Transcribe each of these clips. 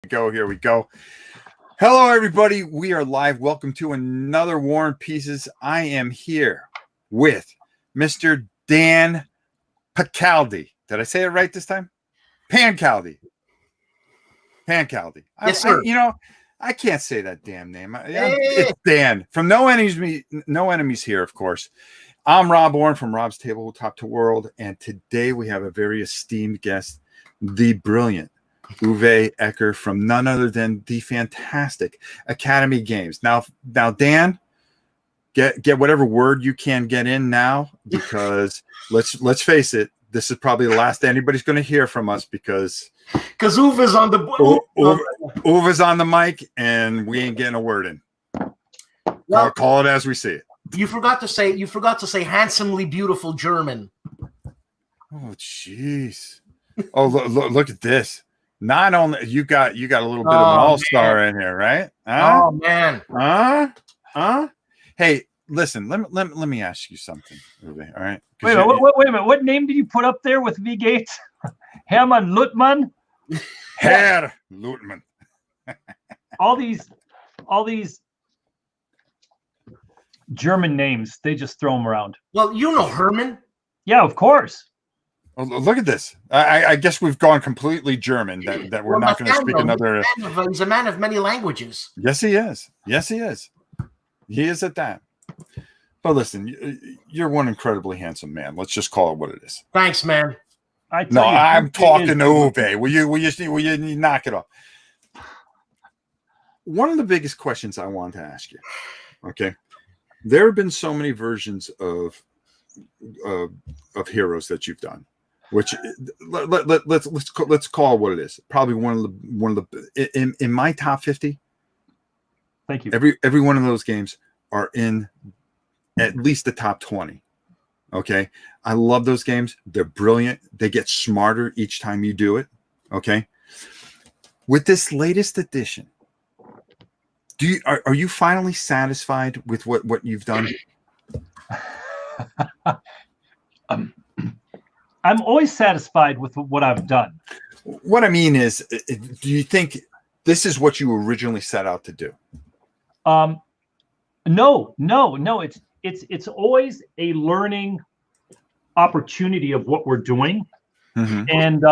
Here we go. Hello, everybody. We are live. Welcome to another War and Pieces. I am here with Mr. Dan Pacaldi. Did I say it right this time? Pacaldi. Yes, sir. I can't say that damn name. It's Dan from No Enemies here, of course. I'm Rob Orrin from Rob's Tabletop to World, and today we have a very esteemed guest, the brilliant Eickert from none other than the fantastic Academy Games. Now, Dan, get whatever word you can get in now, because let's face it, this is probably the last anybody's going to hear from us because Uva's on the Uva's on the mic and we ain't getting a word in. Well, call it as we see it. You forgot to say handsomely beautiful German. Oh jeez. Oh look at this. Not only you got a little bit of an all-star in here, right? Huh? Oh man. Huh? Hey, listen, let me ask you something, Uwe, all right? Wait a minute. What name did you put up there with V Gates? Hermann Luttmann? Herr Luttmann. all these German names, they just throw them around. Well, you know Herman. Yeah, of course. Oh, look at this. I guess we've gone completely German. That we're not going to speak another. He's a man of many languages. Yes, he is. He is at that. But listen, you're one incredibly handsome man. Let's just call it what it is. Thanks, man. I'm talking to Uwe. Will you knock it off? One of the biggest questions I want to ask you. Okay, there have been so many versions of heroes that you've done, which let's call it what it is. Probably one of the in my top 50. Thank you. Every one of those games are in at least the top 20. Okay, I love those games. They're brilliant. They get smarter each time you do it. Okay, with this latest edition, are you finally satisfied with what you've done? I'm always satisfied with what I've done. What I mean is, do you think this is what you originally set out to do? No. It's always a learning opportunity of what we're doing. Mm-hmm. And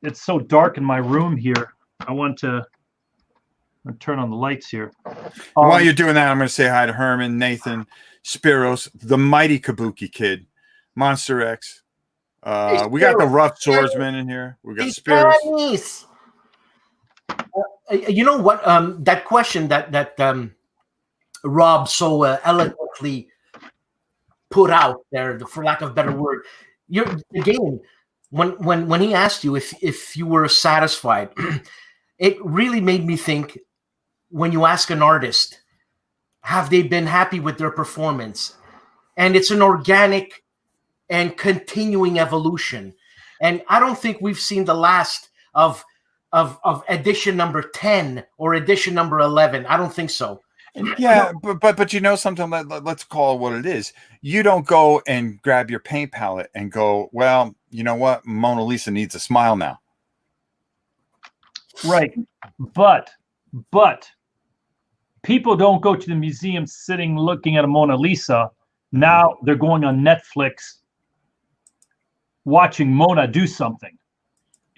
it's so dark in my room here. I'm gonna turn on the lights here. While you're doing that, I'm going to say hi to Herman, Nathan, Spiros, the mighty Kabuki Kid, Monster X. We got the rough swordsman in here. We got Spiros. You know what? That question that Rob so eloquently put out there, for lack of a better word, again, when he asked you if you were satisfied, it really made me think. When you ask an artist, have they been happy with their performance? And it's an organic and continuing evolution. And I don't think we've seen the last of edition number 10 or edition number 11. I don't think so. Yeah, but you know something, let's call it what it is. You don't go and grab your paint palette and go, well, you know what? Mona Lisa needs a smile now. Right. But people don't go to the museum sitting looking at a Mona Lisa. Now they're going on Netflix watching Mona do something.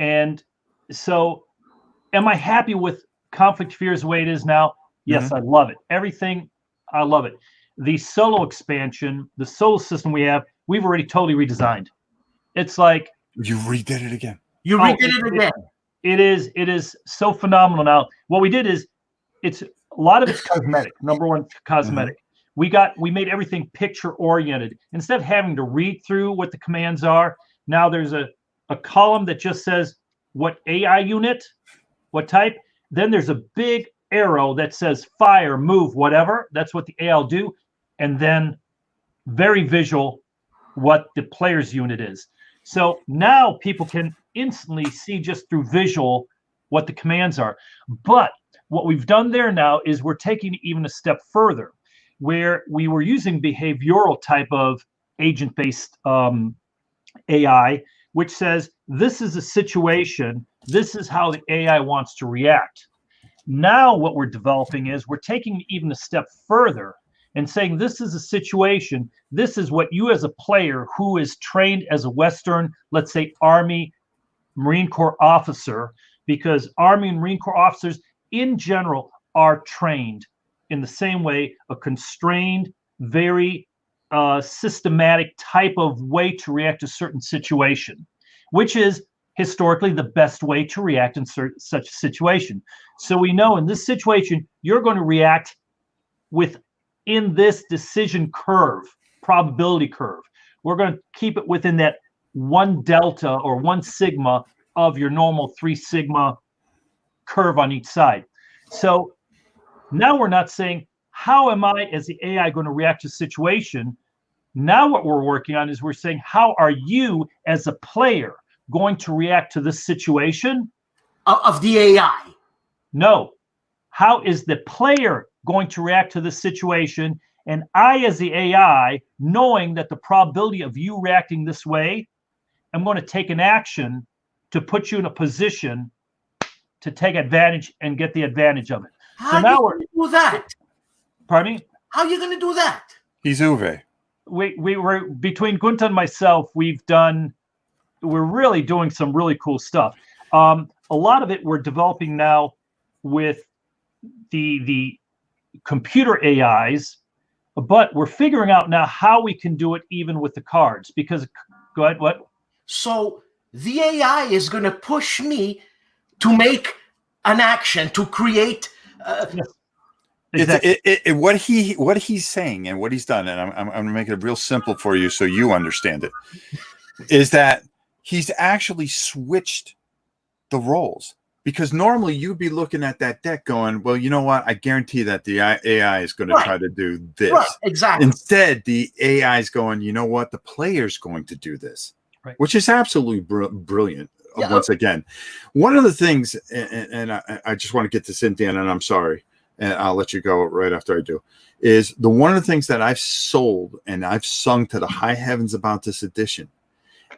And so am I happy with Conflict Fears the way it is now? Yes, I love it. Everything, I love it. The solo expansion, the solo system we've already totally redesigned. It's like you redid it again. You redid it again. It is so phenomenal now. What we did is a lot of it's cosmetic. Number one, cosmetic. Mm-hmm. We made everything picture oriented. Instead of having to read through what the commands are, now there's a column that just says what AI unit, what type. Then there's a big arrow that says fire, move, whatever. That's what the AI will do. And then very visual what the player's unit is. So now people can instantly see just through visual what the commands are. But what we've done there now is we're taking it even a step further, where we were using behavioral type of agent-based AI, which says this is a situation, this is how the AI wants to react. Now what we're developing is we're taking it even a step further and saying this is a situation, this is what you as a player who is trained as a Western, let's say Army, Marine Corps officer, because Army and Marine Corps officers in general are trained in the same way, a constrained, very systematic type of way to react to a certain situation, which is historically the best way to react in such a situation. So we know in this situation, you're going to react within this decision curve, probability curve. We're going to keep it within that 1 delta or 1 sigma of your normal 3 sigma curve on each side. So now we're not saying, how am I as the AI going to react to a situation? Now what we're working on is we're saying, how are you as a player going to react to this situation? Of the AI? No. How is the player going to react to this situation? And I, as the AI, knowing that the probability of you reacting this way, I'm going to take an action to put you in a position to take advantage and get the advantage of it. How are you going to do that? Pardon me? How are you going to do that? He's Uwe. We were, between Gunther and myself, we're really doing some really cool stuff. A lot of it we're developing now with the computer AIs, but we're figuring out now how we can do it even with the cards. Because, go ahead, what? So the AI is going to push me to make an action, to create. Yes. Exactly. What he's saying and what he's done, and I'm going to make it real simple for you so you understand it, is that he's actually switched the roles. Because normally you'd be looking at that deck going, well, you know what? I guarantee that the AI is going to try to do this. Right, exactly. Instead, the AI is going, you know what? The player's going to do this, right. Which is absolutely brilliant. Yeah. Once again, one of the things, and I just want to get this in, Dan, and I'm sorry, and I'll let you go right after I do, is one of the things that I've sold and I've sung to the high heavens about this edition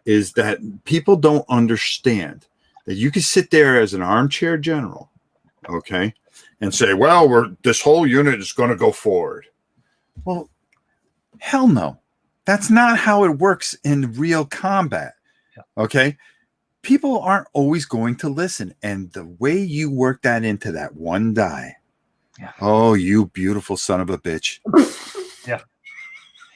is that people don't understand that you can sit there as an armchair general, okay, and say, well, this whole unit is going to go forward. Well, hell no. That's not how it works in real combat, okay? People aren't always going to listen. And the way you work that into that one die, oh, you beautiful son of a bitch. Yeah.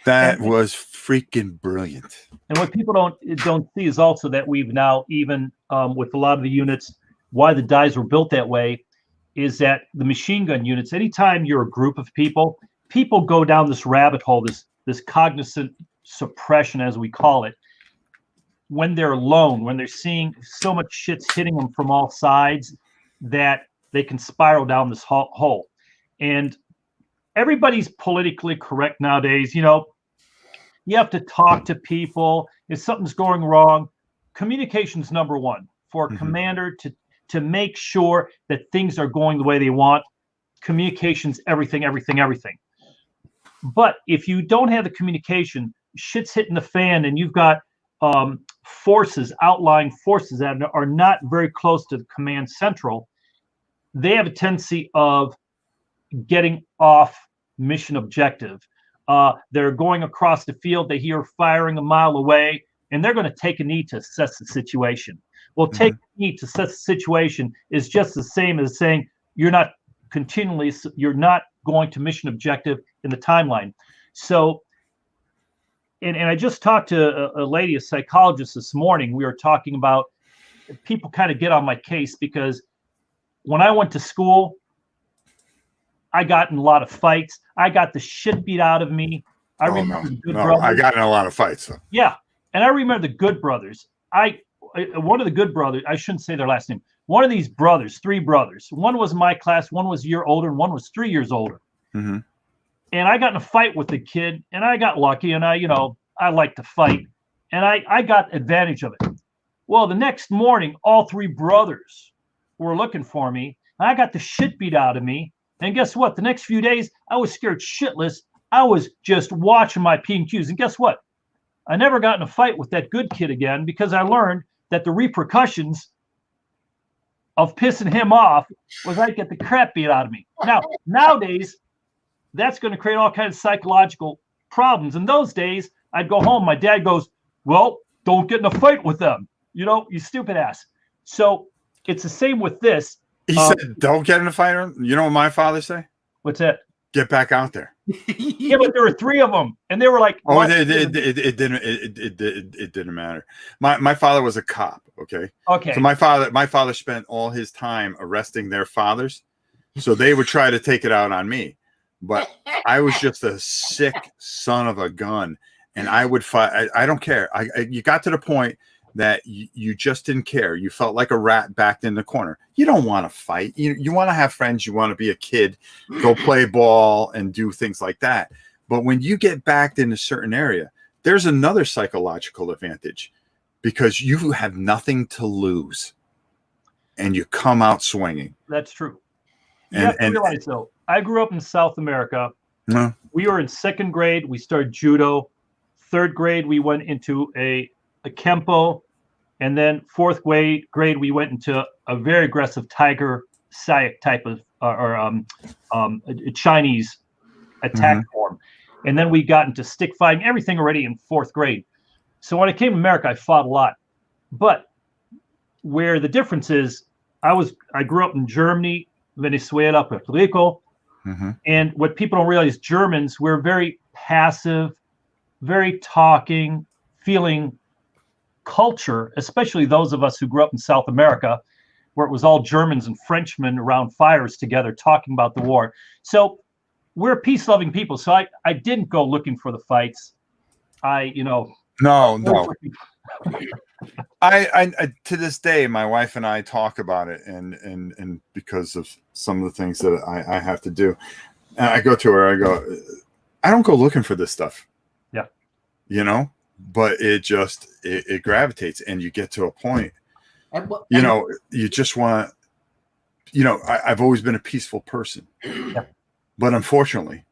That was freaking brilliant. And what people don't see is also that we've now, even with a lot of the units, why the dies were built that way is that the machine gun units, anytime you're a group of people go down this rabbit hole, this cognizant suppression, as we call it, when they're alone, when they're seeing so much shit's hitting them from all sides that they can spiral down this hole. And everybody's politically correct nowadays. You know, you have to talk to people. If something's going wrong, communication's number one for a commander to make sure that things are going the way they want. Communication's everything. But if you don't have the communication, shit's hitting the fan, and you've got outlying forces that are not very close to the command central, they have a tendency of getting off mission objective. They're going across the field, they hear firing a mile away, and they're going to take a knee to assess the situation. Well, take a knee to assess the situation is just the same as saying you're not going to mission objective in the timeline. So, and I just talked to a lady, a psychologist this morning. We were talking about people kind of get on my case because when I went to school, I got in a lot of fights. I got the shit beat out of me. I remember the Good Brothers. I got in a lot of fights, though. Yeah, and I remember the Good Brothers. One of the Good Brothers, I shouldn't say their last name. One of these brothers, 3 brothers. One was my class, one was a year older, and one was 3 years older. Mm-hmm. And I got in a fight with the kid, and I got lucky, and I like to fight, and I got advantage of it. Well, the next morning, all 3 brothers were looking for me. I got the shit beat out of me. And guess what? The next few days, I was scared shitless. I was just watching my P&Qs. And guess what? I never got in a fight with that good kid again because I learned that the repercussions of pissing him off was I'd get the crap beat out of me. Now, nowadays, that's going to create all kinds of psychological problems. In those days, I'd go home. My dad goes, well, don't get in a fight with them. You know, you stupid ass. So it's the same with this. He said, don't get in a fight. You know what my father say? What's that? Get back out there. Yeah, but there were 3 of them, and they were like, "Oh, it didn't matter." My father was a cop. Okay. So my father spent all his time arresting their fathers, so they would try to take it out on me, but I was just a sick son of a gun, and I would fight. I don't care. You got to the point that you just didn't care. You felt like a rat backed in the corner. You don't want to fight. You want to have friends. You want to be a kid, go play ball and do things like that. But when you get backed in a certain area, there's another psychological advantage because you have nothing to lose and you come out swinging. That's true. You have to realize, though, I grew up in South America. We were in 2nd grade. We started judo. 3rd grade, we went into a Kempo. And then 4th grade, we went into a very aggressive Tiger Sayak type of a Chinese attack form. And then we got into stick fighting, everything already in 4th grade. So when I came to America, I fought a lot. But where the difference is, I grew up in Germany, Venezuela, Puerto Rico. And what people don't realize, Germans, we're very passive, very talking, feeling culture, especially those of us who grew up in South America, where it was all Germans and Frenchmen around fires together talking about the war. So we're peace-loving people. So I didn't go looking for the fights. No. I to this day, my wife and I talk about it, and because of some of the things that I have to do, and I go to her. I go, I don't go looking for this stuff. Yeah, you know. But it gravitates, and you get to a point, you just want, I've always been a peaceful person, but unfortunately,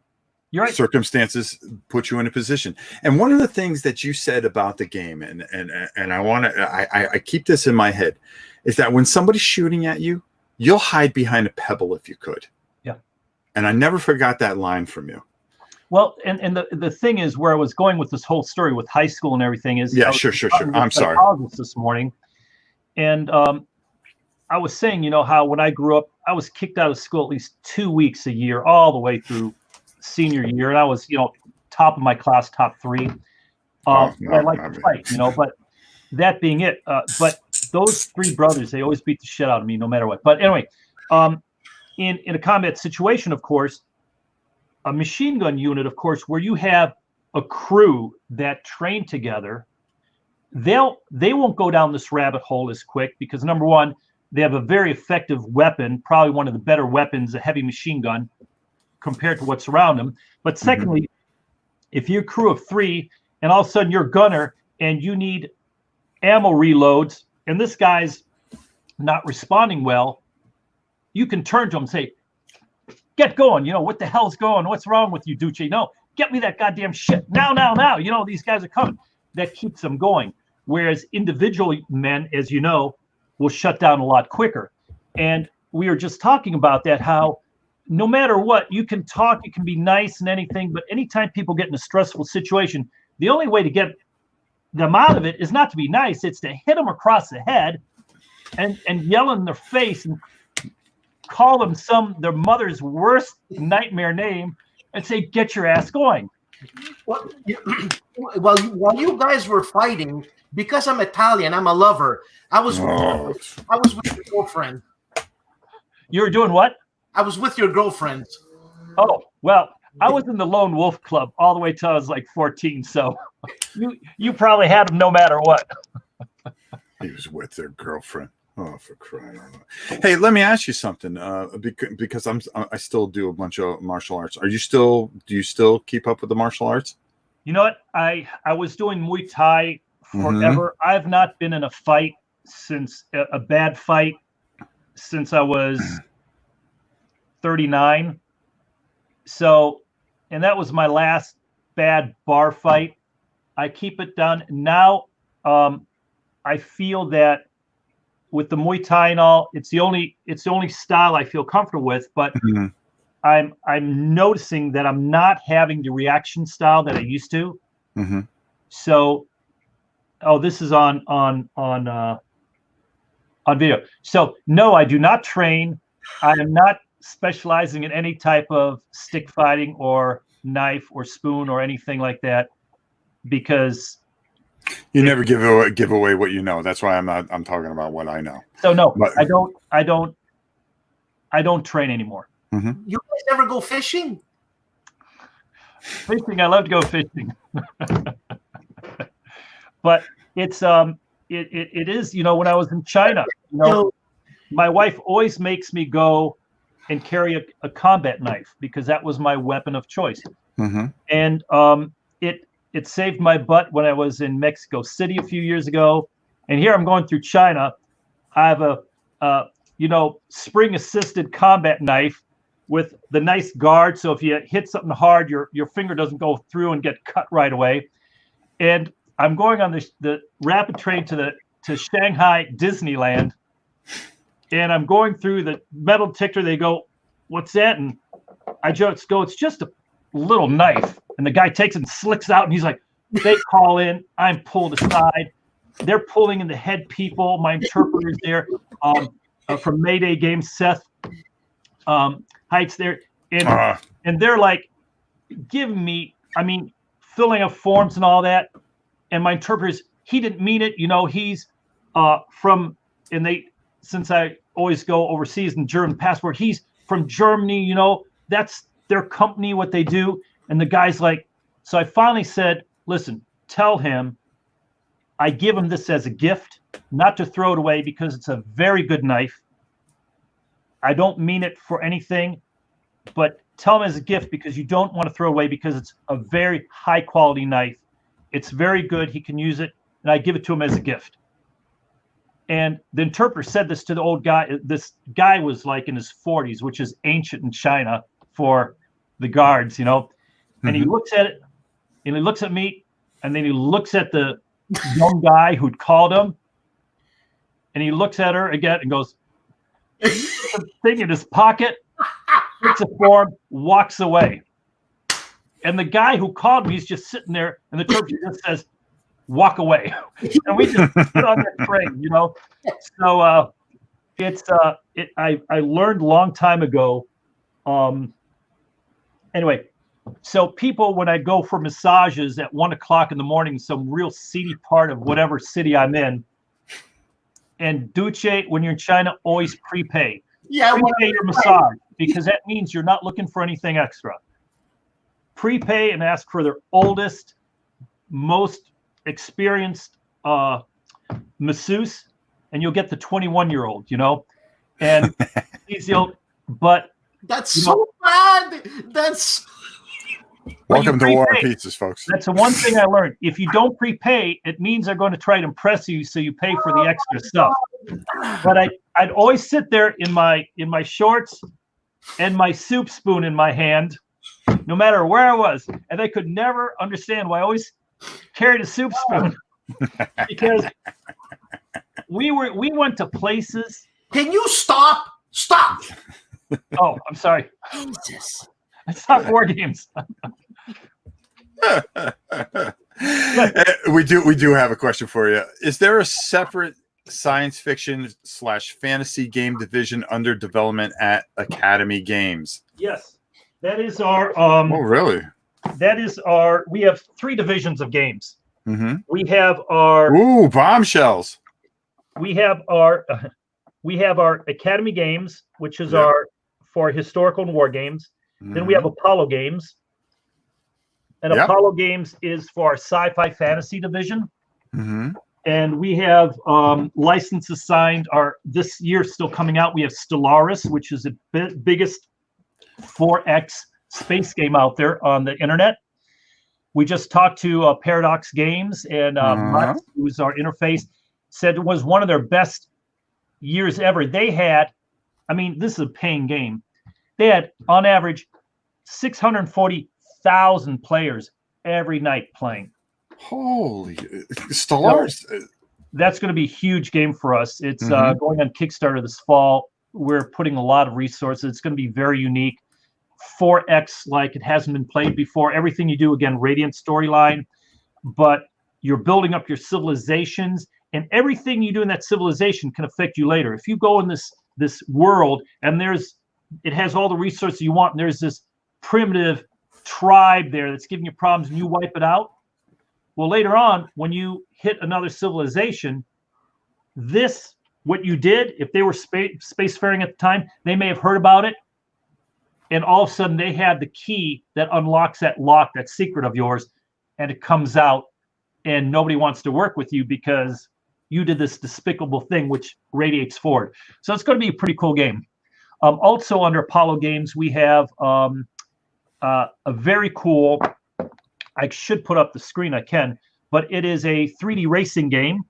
you're right. Circumstances put you in a position. And one of the things that you said about the game, and I keep this in my head, is that when somebody's shooting at you, you'll hide behind a pebble if you could. Yeah. And I never forgot that line from you. Well, and the thing is, where I was going with this whole story with high school and everything is, sure. I'm sorry. This morning, and I was saying, how when I grew up, I was kicked out of school at least 2 weeks a year, all the way through senior year, and I was, top of my class, top 3. I like to fight, But that being it, but those 3 brothers, they always beat the shit out of me, no matter what. But anyway, in a combat situation, of course. A machine gun unit, of course, where you have a crew that train together, they won't go down this rabbit hole as quick because, number one, they have a very effective weapon, probably one of the better weapons, a heavy machine gun, compared to what's around them. But secondly, if you're a crew of 3 and all of a sudden you're a gunner and you need ammo reloads and this guy's not responding well, you can turn to him and say, get going, what the hell's going? What's wrong with you, Duce? No, get me that goddamn shit now. These guys are coming. That keeps them going. Whereas individual men, as you know, will shut down a lot quicker. And we were just talking about that, how no matter what, you can talk, you can be nice and anything, but anytime people get in a stressful situation, the only way to get them out of it is not to be nice. It's to hit them across the head and yell in their face and call them their mother's worst nightmare name and say, get your ass going. Well, while you guys were fighting, because I'm Italian, I'm a lover. I was with your girlfriend. You were doing what? I was with your girlfriend. Oh, well, I was in the Lone Wolf Club all the way till I was like 14. So you probably had them no matter what. He was with their girlfriend. Oh, for crying out loud! Hey, let me ask you something. Because I still do a bunch of martial arts. Do you still keep up with the martial arts? You know what? I was doing Muay Thai forever. I've not been in a fight since a bad fight since I was 39. So, and that was my last bad bar fight. I keep it down now. I feel that with the Muay Thai and all, it's the only style I feel comfortable with. But I'm noticing that I'm not having the reaction style that I used to. So, this is on video. So no, I do not train. I am not specializing in any type of stick fighting or knife or spoon or anything like that, because you never give away what you know. That's why I'm talking about what I know. So no, but I don't train anymore. You guys never go fishing? Fishing, I love to go fishing. But it's it is, when I was in China, my wife always makes me go and carry a combat knife because that was my weapon of choice. And it saved my butt when I was in Mexico City a few years ago. And here I'm going through China. I have a spring assisted combat knife with the nice guard. So if you hit something hard, your finger doesn't go through and get cut right away. And I'm going on the rapid train to Shanghai Disneyland, and I'm going through the metal detector. They go, "What's that?" And I just go, "It's just a little knife." And the guy takes it and slicks out, and he's like, they call in. I'm pulled aside. They're pulling in the head people. My interpreter's there from Mayday Games, Seth Heights there, and they're like giving me, filling up forms and all that. And my interpreter's, he didn't mean it. He's since I always go overseas in German passport, he's from Germany, that's their company, what they do. And the guy's like, so I finally said, listen, tell him I give him this as a gift, not to throw it away because it's a very good knife. I don't mean it for anything, but tell him as a gift because you don't want to throw it away because it's a very high quality knife. It's very good. He can use it. And I give it to him as a gift. And the interpreter said this to the old guy. This guy was like in his 40s, which is ancient in China for the guards, And he looks at it, and he looks at me, and then he looks at the young guy who'd called him, and he looks at her again and goes, thing in his pocket, takes a form, walks away. And the guy who called me is just sitting there, and the interpreter just says, walk away. And we just put on that train, So I learned a long time ago. Anyway, so people, when I go for massages at 1 o'clock in the morning, some real seedy part of whatever city I'm in, and Duce, when you're in China, always prepay. Prepay your massage because that means you're not looking for anything extra. Prepay and ask for their oldest, most experienced masseuse, and you'll get the 21-year-old, and but that's so bad. That's welcome to War and Pizzas, folks. That's the one thing I learned. If you don't prepay, it means they're going to try to impress you, so you pay for the extra stuff. But I'd always sit there in my shorts and my soup spoon in my hand, no matter where I was, and they could never understand why I always carried a soup spoon because we went to places. Can you stop? Stop. Oh, I'm sorry. Jesus. It's not war games. We do have a question for you. Is there a separate science fiction / fantasy game division under development at Academy Games? Yes, that is our. Oh, really? That is our. We have 3 divisions of games. We have our bombshells. We have our Academy Games, which is our for historical and war games. Then we have Apollo Games, and Apollo Games is for our sci-fi fantasy division. And we have licenses signed. This year still coming out. We have Stellaris, which is the biggest 4X space game out there on the internet. We just talked to Paradox Games, and Mutz, who's our interface, said it was one of their best years ever. They had, this is a paying game. They had, on average, 640,000 players every night playing. Holy Stellaris! that's going to be a huge game for us. It's Mhm. going on Kickstarter this fall. We're putting a lot of resources. It's going to be very unique. 4X like it hasn't been played before. Everything you do, again, Radiant storyline, but you're building up your civilizations, and everything you do in that civilization can affect you later. If you go in this world and it has all the resources you want, and there's this primitive tribe there that's giving you problems, and you wipe it out. Well, later on, when you hit another civilization, what you did, if they were spacefaring at the time, they may have heard about it, and all of a sudden they had the key that unlocks that lock, that secret of yours, and it comes out, and nobody wants to work with you because you did this despicable thing which radiates forward. So it's going to be a pretty cool game. Also under Apollo Games, we have a very cool, I should put up the screen, I can, but it is a 3D racing game.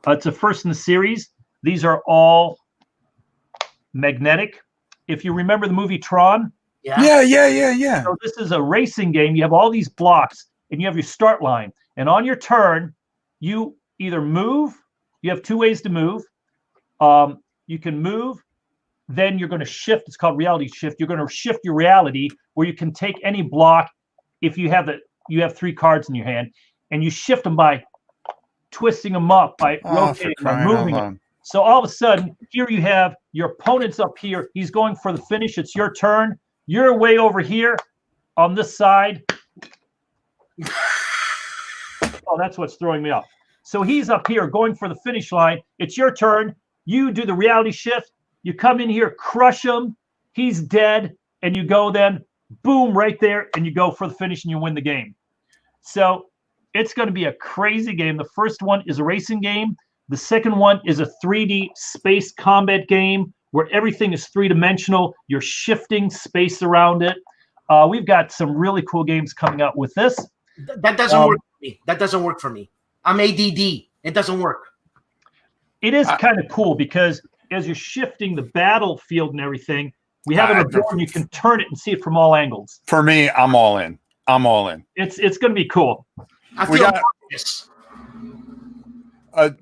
It's a first in the series. These are all magnetic. If you remember the movie Tron. Yeah. So this is a racing game. You have all these blocks, and you have your start line. And on your turn, you either move. You have two ways to move. You can move. Then you're going to shift. It's called reality shift. You're going to shift your reality where you can take any block. If you have three cards in your hand, and you shift them by twisting them up, by rotating them, moving them. So all of a sudden, here you have your opponent's up here. He's going for the finish. It's your turn. You're way over here on this side. Oh, that's what's throwing me off. So he's up here going for the finish line. It's your turn. You do the reality shift. You come in here, crush him. He's dead. And you go then, boom, right there. And you go for the finish and you win the game. So it's going to be a crazy game. The first one is a racing game. The second one is a 3D space combat game where everything is three-dimensional. You're shifting space around it. We've got some really cool games coming out with this. That doesn't work for me. That doesn't work for me. I'm ADD. It doesn't work. It is kind of cool because as you're shifting the battlefield and everything, we have it on board and you can turn it and see it from all angles. For me, I'm all in. It's going to be cool. I feel this.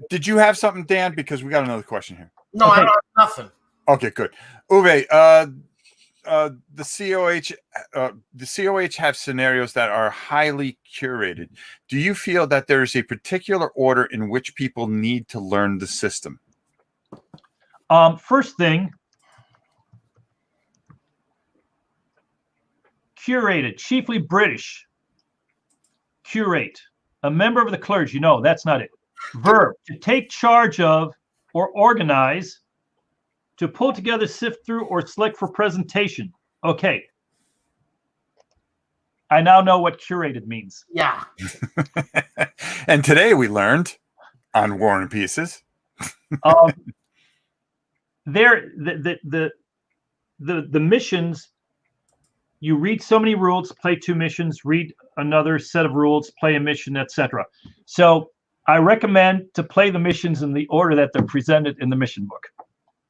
Did you have something, Dan? Because we got another question here. No, okay. I don't have nothing. Okay, good. Uwe, the COH have scenarios that are highly curated. Do you feel that there is a particular order in which people need to learn the system? First thing, curated, chiefly British. Curate, a member of the clergy. No, that's not it. Verb, to take charge of or organize, to pull together, sift through, or select for presentation. Okay. I now know what curated means. Yeah. And today we learned on War and Pieces. The missions, you read so many rules, play 2 missions, read another set of rules, play a mission, etc. So I recommend to play the missions in the order that they're presented in the mission book.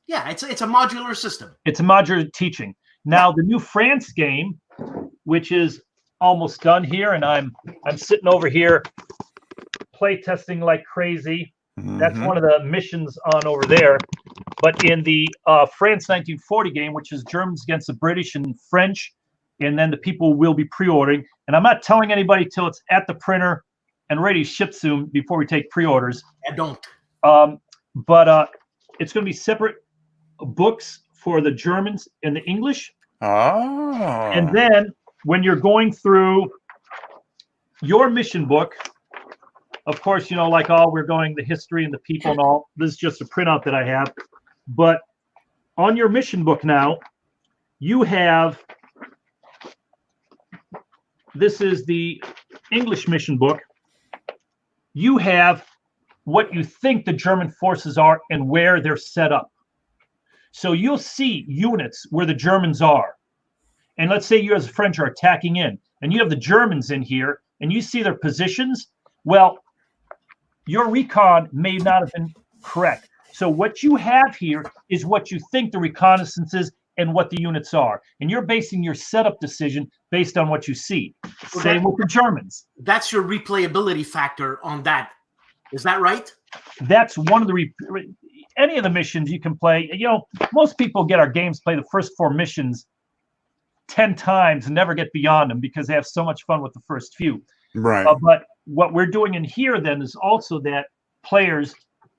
Yeah, it's a modular system. It's a modular teaching. Now the new France game, which is almost done here, and I'm sitting over here play testing like crazy. Mm-hmm. That's one of the missions on over there. But in the France 1940 game, which is Germans against the British and French, and then the people will be pre-ordering. And I'm not telling anybody till it's at the printer and ready to ship soon before we take pre-orders. I don't. But it's going to be separate books for the Germans and the English. Oh. And then when you're going through your mission book, of course, like we're going the history and the people and all. This is just a printout that I have. But on your mission book now, you have, this is the English mission book. You have what you think the German forces are and where they're set up. So you'll see units where the Germans are. And let's say you as a French are attacking in, and you have the Germans in here, and you see their positions. Well, your recon may not have been correct. So what you have here is what you think the reconnaissance is and what the units are. And you're basing your setup decision based on what you see. Same with the Germans. That's your replayability factor on that. Is that right? That's one of the any of the missions you can play. You know, most people get our games, play the first 4 missions 10 times and never get beyond them because they have so much fun with the first few. Right. But what we're doing in here then is also that players,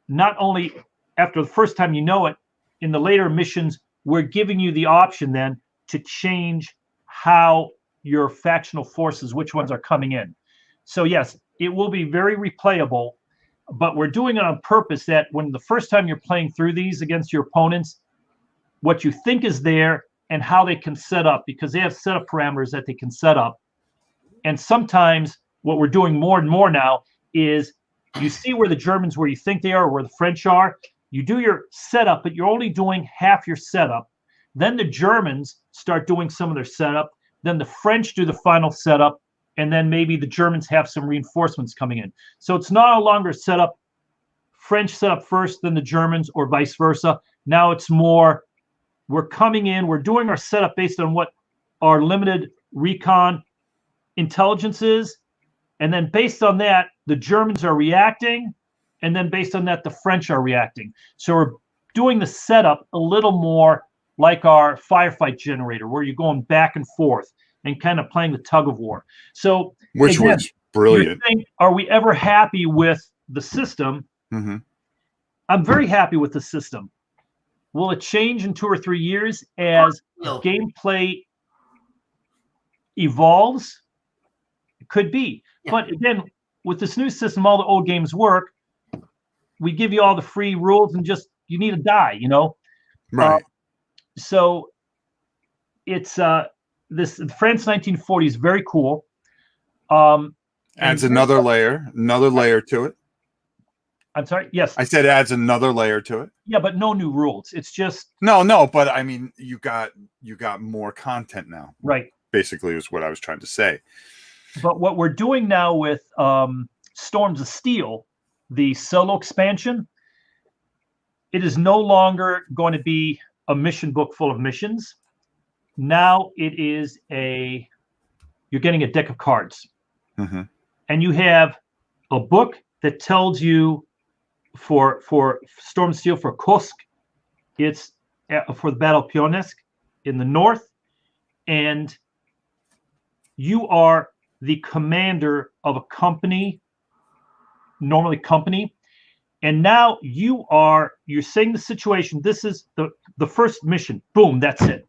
not only after the first time you know it, in the later missions, we're giving you the option then to change how your factional forces, which ones are coming in. So yes, it will be very replayable, but we're doing it on purpose that when the first time you're playing through these against your opponents, what you think is there and how they can set up, because they have setup parameters that they can set up. And sometimes what we're doing more and more now is you see where the Germans, where you think they are, or where the French are, you do your setup, but you're only doing half your setup. Then the Germans start doing some of their setup. Then the French do the final setup. And then maybe the Germans have some reinforcements coming in. So it's no longer set up, French set up first, then the Germans, or vice versa. Now it's more, we're coming in, we're doing our setup based on what our limited recon intelligence is. And then based on that, the Germans are reacting. And then based on that, the French are reacting. So we're doing the setup a little more like our firefight generator, where you're going back and forth and kind of playing the tug of war. So, which again, was brilliant. Saying, are we ever happy with the system? Mm-hmm. I'm very happy with the system. Will it change in 2 or 3 years as gameplay evolves? It could be. Yeah. But again, with this new system, all the old games work. We give you all the free rules and just, you need to die, you know? Right. So it's this France 1940 is very cool. Adds another layer to it. I'm sorry. Yes, I said adds another layer to it. Yeah, but no new rules. It's just no. But I mean, you got more content now. Right. Basically, is what I was trying to say. But what we're doing now with Storms of Steel, the solo expansion, it is no longer going to be a mission book full of missions. Now it is you're getting a deck of cards. Mm-hmm. And you have a book that tells you for Storm of Steel for Kursk, it's for the Battle of Pionetsk in the north, and you are the commander of a company, normally company, and now you're saying the situation. This is the first mission. Boom, that's it.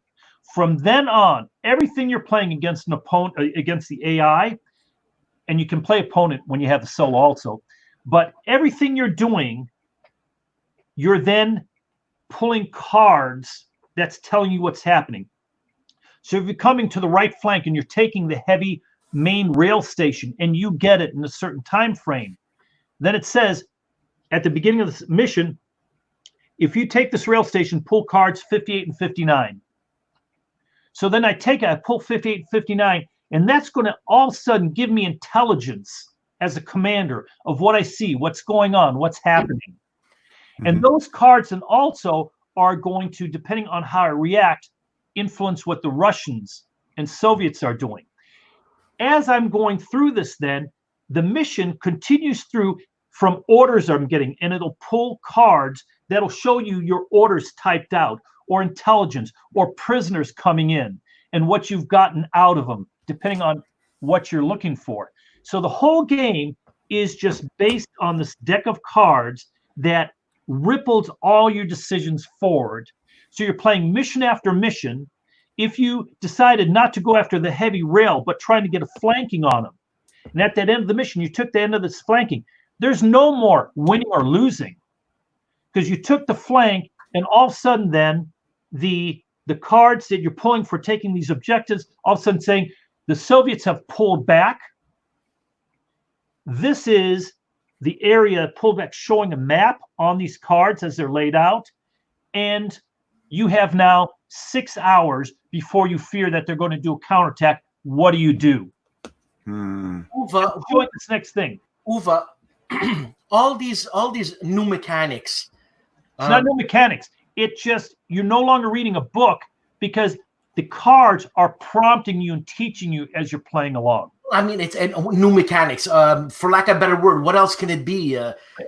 From then on, everything you're playing against an opponent, against the AI, and you can play opponent when you have the solo also, but everything you're doing, you're then pulling cards that's telling you what's happening. So if you're coming to the right flank and you're taking the heavy main rail station and you get it in a certain time frame, then it says at the beginning of this mission, if you take this rail station, pull cards 58 and 59. So then I pull 58 and 59, and that's going to all of a sudden give me intelligence as a commander of what I see, what's going on, what's happening. Mm-hmm. And those cards then also are going to, depending on how I react, influence what the Russians and Soviets are doing. As I'm going through this then, the mission continues through from orders I'm getting, and it'll pull cards that'll show you your orders typed out, or intelligence, or prisoners coming in, and what you've gotten out of them, depending on what you're looking for. So the whole game is just based on this deck of cards that ripples all your decisions forward. So you're playing mission after mission. If you decided not to go after the heavy rail, but trying to get a flanking on them, and at that end of the mission, you took the end of this flanking, there's no more winning or losing, because you took the flank, and all of a sudden then the cards that you're pulling for taking these objectives, all of a sudden saying the Soviets have pulled back. This is the area pulled back, showing a map on these cards as they're laid out. And you have now 6 hours before you fear that they're going to do a counterattack. What do you do? Uwe, doing this next thing. Uwe, all these new mechanics. It's not new mechanics. It just, you're no longer reading a book, because the cards are prompting you and teaching you as you're playing along. I mean, it's new mechanics. For lack of a better word, what else can it be?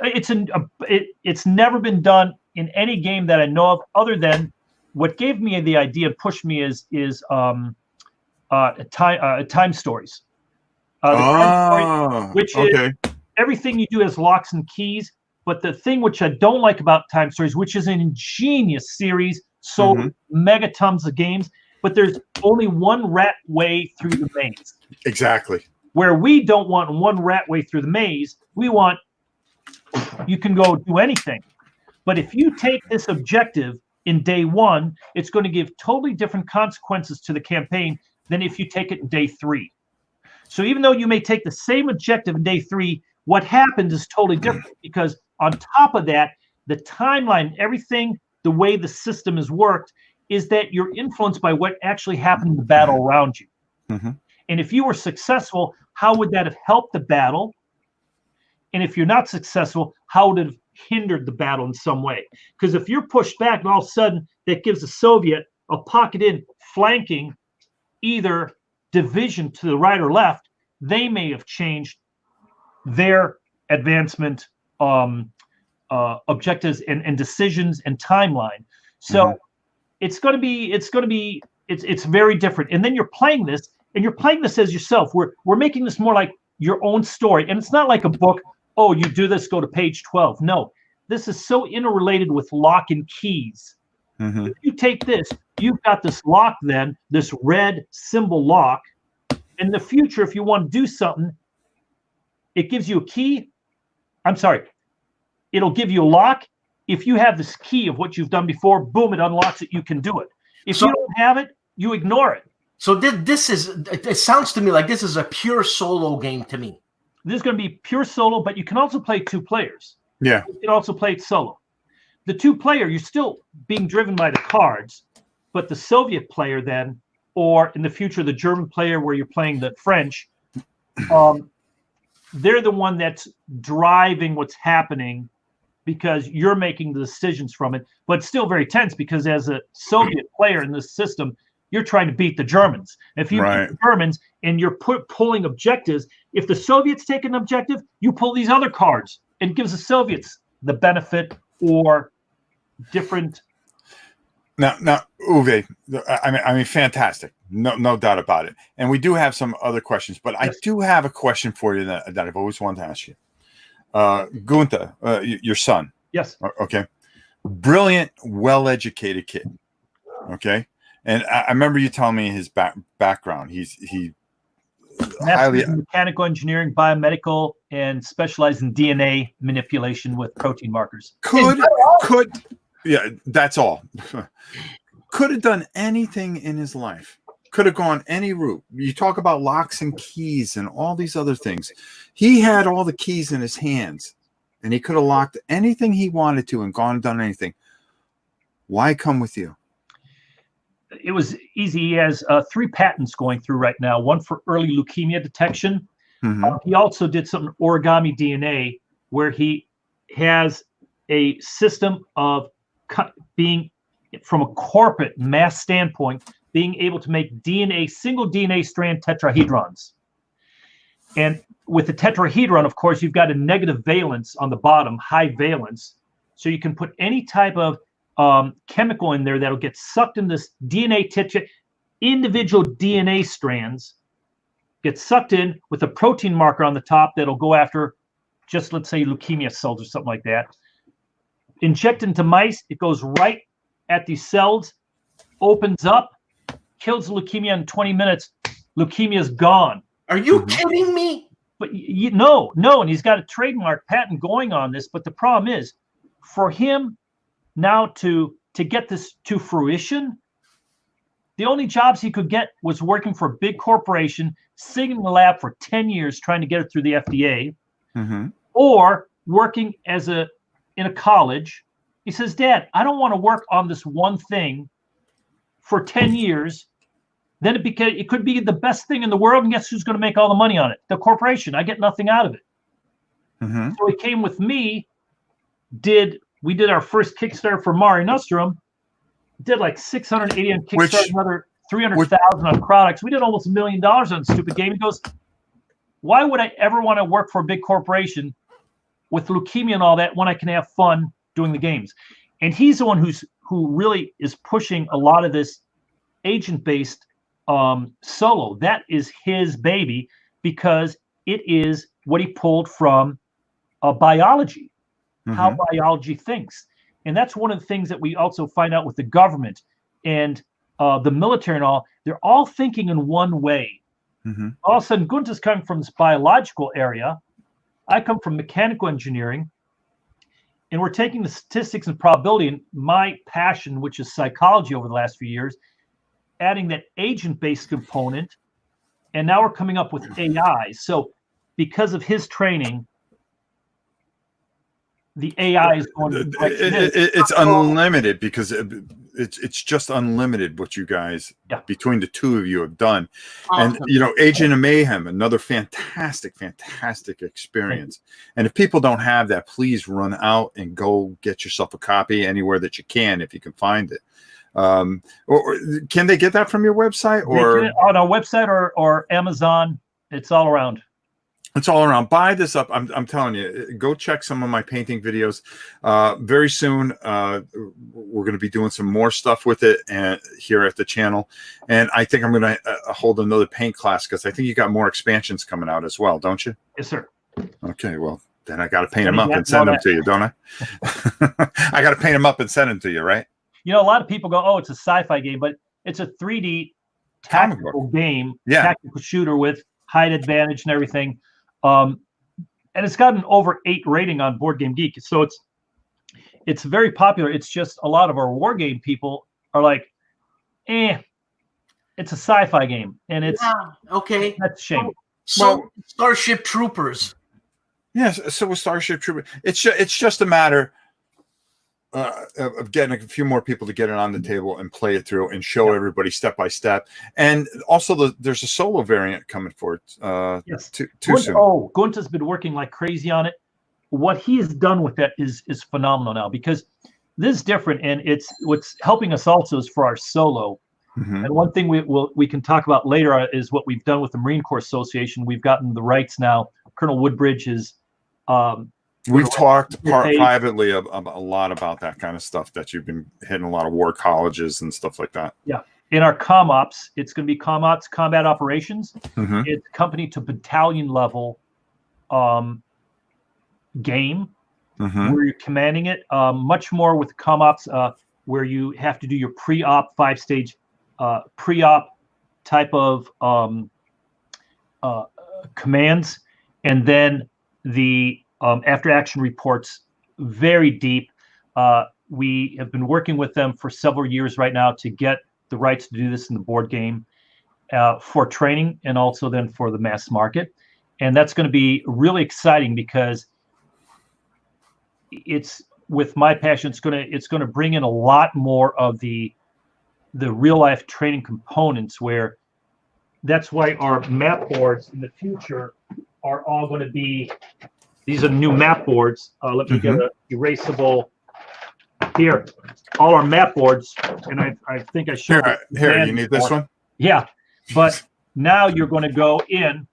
It's never been done in any game that I know of, other than what gave me the idea, pushed me is time stories. Which is everything you do has locks and keys. But the thing which I don't like about time stories, which is an ingenious series, so mega tons of games, but there's only one rat way through the maze. Exactly. Where we don't want one rat way through the maze, we want you can go do anything. But if you take this objective in day one, it's going to give totally different consequences to the campaign than if you take it in day 3. So even though you may take the same objective in day 3, what happens is totally different, because on top of that, the timeline, everything, the way the system is worked, is that you're influenced by what actually happened in the battle around you. And if you were successful, how would that have helped the battle? And if you're not successful, how would it have hindered the battle in some way? Because if you're pushed back and all of a sudden that gives the Soviet a pocket in flanking either division to the right or left, they may have changed their advancement objectives and decisions and timeline. So it's very different. And then you're playing this, and you're playing this as yourself. We're making this more like your own story. And it's not like a book, oh, you do this, go to page 12. No, this is so interrelated with lock and keys. If you take this, you've got this lock then, this red symbol lock. In the future, if you want to do something, it gives you a key. I'm sorry. It'll give you a lock. If you have this key of what you've done before, boom, it unlocks it. You can do it. If you don't have it, you ignore it. So it sounds to me like this is a pure solo game to me. This is going to be pure solo, but you can also play 2 players. Yeah. You can also play it solo. The 2-player, you're still being driven by the cards, but the Soviet player then, or in the future, the German player where you're playing the French, they're the one that's driving what's happening, because you're making the decisions from it. But it's still very tense, because as a Soviet player in this system, you're trying to beat the Germans. If you beat the Germans and you're pulling objectives, if the Soviets take an objective, you pull these other cards, and it gives the Soviets the benefit or different. Now, Uwe, I mean, fantastic. No doubt about it. And we do have some other questions, but I do have a question for you that I've always wanted to ask you. Gunther, your son. Yes. Okay. Brilliant, well-educated kid. Okay. And I remember you telling me his background. He Master's in mechanical engineering, biomedical, and specialized in DNA manipulation with protein markers. Yeah, that's all. Could have done anything in his life. Could have gone any route. You talk about locks and keys and all these other things. He had all the keys in his hands, and he could have locked anything he wanted to and gone and done anything. Why come with you? It was easy. He has 3 patents going through right now. One for early leukemia detection. He also did some origami DNA, where he has a system of being, from a corporate mass standpoint, being able to make single DNA strand tetrahedrons. And with the tetrahedron, of course, you've got a negative valence on the bottom, high valence. So you can put any type of chemical in there that'll get sucked in this DNA individual DNA strands, get sucked in with a protein marker on the top that'll go after just, let's say, leukemia cells or something like that. Inject into mice, it goes right at these cells, opens up, kills the leukemia in 20 minutes. Leukemia is gone. Are you kidding me? But no, and he's got a trademark patent going on this. But the problem is, for him now to get this to fruition, the only jobs he could get was working for a big corporation, sitting in the lab for 10 years trying to get it through the FDA, or working in a college. He says, Dad, I don't want to work on this one thing for 10 years. Then it could be the best thing in the world, and guess who's going to make all the money on it? The corporation. I get nothing out of it. So he came with me. We did our first Kickstarter for Mare Nostrum. Did like 680 on Kickstarter, another 300,000 on products. We did almost $1 million on the stupid game. He goes, Why would I ever want to work for a big corporation with leukemia and all that when I can have fun doing the games? And he's the one who really is pushing a lot of this agent-based solo. That is his baby, because it is what he pulled from biology, how biology thinks. And that's one of the things that we also find out with the government and the military and all. They're all thinking in one way. All of a sudden, Gunther's coming from this biological area. I come from mechanical engineering. And we're taking the statistics and probability and my passion, which is psychology over the last few years, adding that agent-based component. And now we're coming up with AI. So because of his training, the AI is going to it's unlimited, because it's just unlimited what you guys between the two of you have done. Awesome. And Agent of Mayhem, another fantastic experience. And if people don't have that, please run out and go get yourself a copy anywhere that you can, if you can find it. Or can they get that from your website, or on our website or Amazon? It's all around. It's all around. Buy this up. I'm telling you, go check some of my painting videos. Very soon, we're going to be doing some more stuff with it here at the channel. And I think I'm going to hold another paint class, because I think you got more expansions coming out as well, don't you? Yes, sir. Okay, well, then I got to paint them up and send them to you, don't I? I got to paint them up and send them to you, right? A lot of people go, oh, it's a sci-fi game, but it's a 3D tactical game, tactical shooter with height advantage and everything. And it's got an over 8 rating on Board Game Geek. So it's very popular. It's just a lot of our war game people are like, it's a sci-fi game. And it's okay. That's a shame. So Starship Troopers. Yes, so with Starship Troopers, it's just a matter of getting a few more people to get it on the table and play it through and show everybody step by step. And also there's a solo variant coming for it too soon. Oh, Gunther's been working like crazy on it. What he has done with that is phenomenal now, because this is different, and it's what's helping us also is for our solo. And one thing we can talk about later is what we've done with the Marine Corps Association. We've gotten the rights now. Colonel Woodbridge is we've talked privately a lot about that kind of stuff, that you've been hitting a lot of war colleges and stuff like that. Yeah. In our ComOps, it's going to be ComOps, Combat Operations. It's company to battalion level game where you're commanding it. Much more with ComOps, where you have to do your pre-op 5-stage pre-op type of commands, and then the after action reports, very deep. We have been working with them for several years right now to get the rights to do this in the board game for training, and also then for the mass market. And that's going to be really exciting, because it's, with my passion, it's going to bring in a lot more of the real life training components, where that's why our map boards in the future are all going to be, these are new map boards. Let me get an erasable here. All our map boards, and I think I showed here. You need this one? Yeah, but now you're going to go in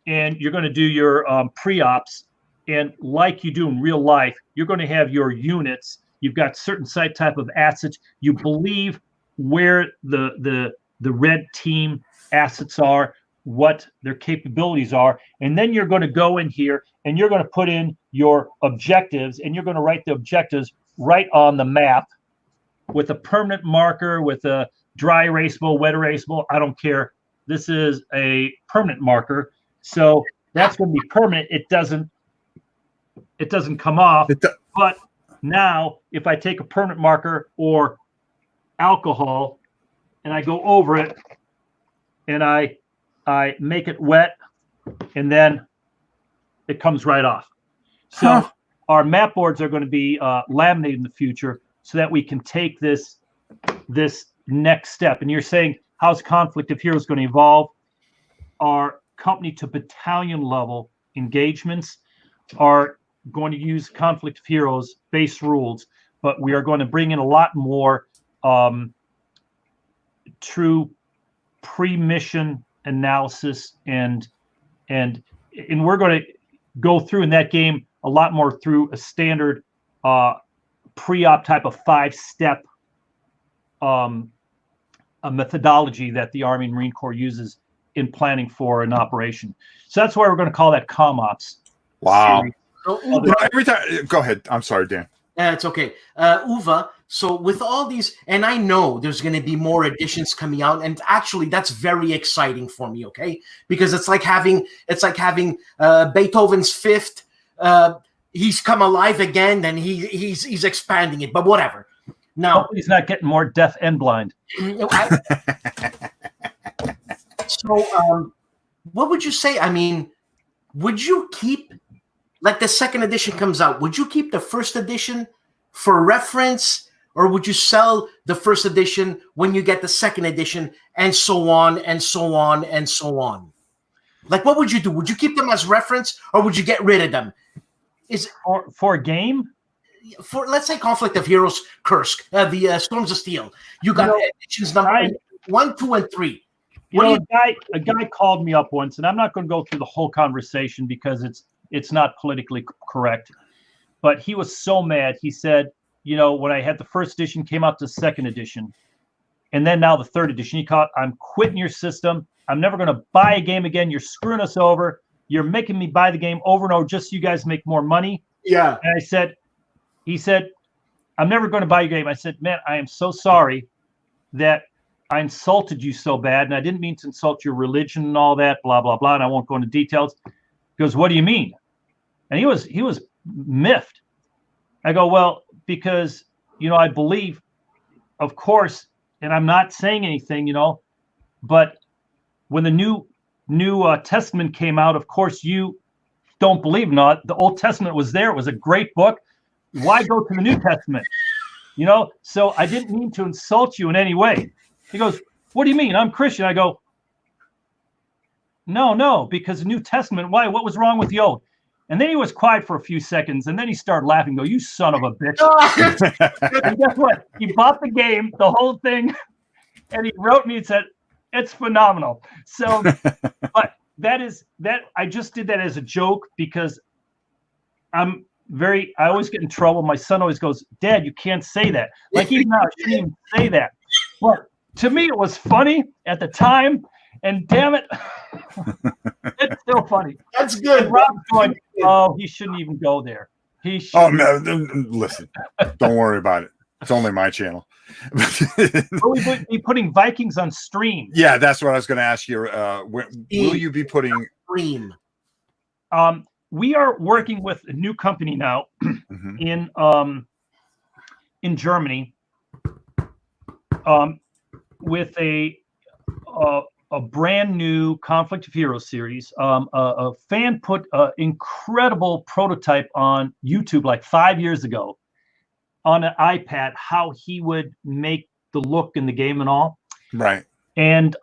and you're going to do your pre-ops, and like you do in real life, you're going to have your units. You've got certain site type of assets. You believe where the red team assets are, what their capabilities are, and then you're going to go in here and you're going to put in your objectives, and you're going to write the objectives right on the map with a permanent marker, with a dry erasable, wet erasable. I don't care. This is a permanent marker, so that's going to be permanent. It doesn't come off. But now, if I take a permanent marker or alcohol and I go over it and I make it wet, and then it comes right off. So our map boards are going to be laminated in the future, so that we can take this next step. And you're saying, how's Conflict of Heroes going to evolve? Our company to battalion level engagements are going to use Conflict of Heroes base rules, but we are going to bring in a lot more true pre-mission analysis and and we're going to go through in that game a lot more through a standard pre-op type of 5-step a methodology that the Army and Marine Corps uses in planning for an operation. So that's why we're going to call that ComOps. Wow. So, Every time, go ahead. I'm sorry, Dan. it's okay. Uwe, so with all these, and I know there's going to be more editions coming out, and actually that's very exciting for me, okay? Because it's like having Beethoven's Fifth. He's come alive again, and he's expanding it, but whatever. Now, hopefully he's not getting more deaf and blind. So, what would you say? I mean, would you keep, like the second edition comes out, would you keep the first edition for reference, or would you sell the first edition when you get the second edition, and so on and so on and so on? Like, what would you do? Would you keep them as reference, or would you get rid of them? Is for a game? For, let's say, Conflict of Heroes, Kursk, the Storms of Steel. You got editions number 1, 2, and 3. A guy called me up once, and I'm not going to go through the whole conversation because it's not politically correct. But he was so mad. He said, when I had the first edition, came out the second edition, and then now the third edition, he called, I'm quitting your system. I'm never going to buy a game again. You're screwing us over. You're making me buy the game over and over just so you guys make more money. Yeah. And he said, I'm never going to buy your game. I said, man, I am so sorry that I insulted you so bad, and I didn't mean to insult your religion and all that, blah, blah, blah, and I won't go into details. He goes, what do you mean? And he was miffed. I go, well, because, I believe, of course, and I'm not saying anything, but when the New Testament came out, of course, you don't believe not. The Old Testament was there. It was a great book. Why go to the New Testament? So I didn't mean to insult you in any way. He goes, what do you mean? I'm Christian. I go, no, because the New Testament, why? What was wrong with the Old? And then he was quiet for a few seconds, and then he started laughing, go, you son of a bitch. And guess what? He bought the game, the whole thing, and he wrote me and said, it's phenomenal. So, but I just did that as a joke because I always get in trouble. My son always goes, Dad, you can't say that. Like, even now, I shouldn't even say that. But to me, it was funny at the time, and damn it, it's still funny. That's good. And Rob's going, oh, he shouldn't even go there. Oh, no, listen, don't worry about it. It's only my channel. Will we be putting Vikings on stream? Yeah, that's what I was going to ask you. Will you be putting stream? We are working with a new company now in Germany with a brand new Conflict of Heroes series. A fan put an incredible prototype on YouTube like 5 years ago on an iPad, how he would make the look in the game and all. Right. And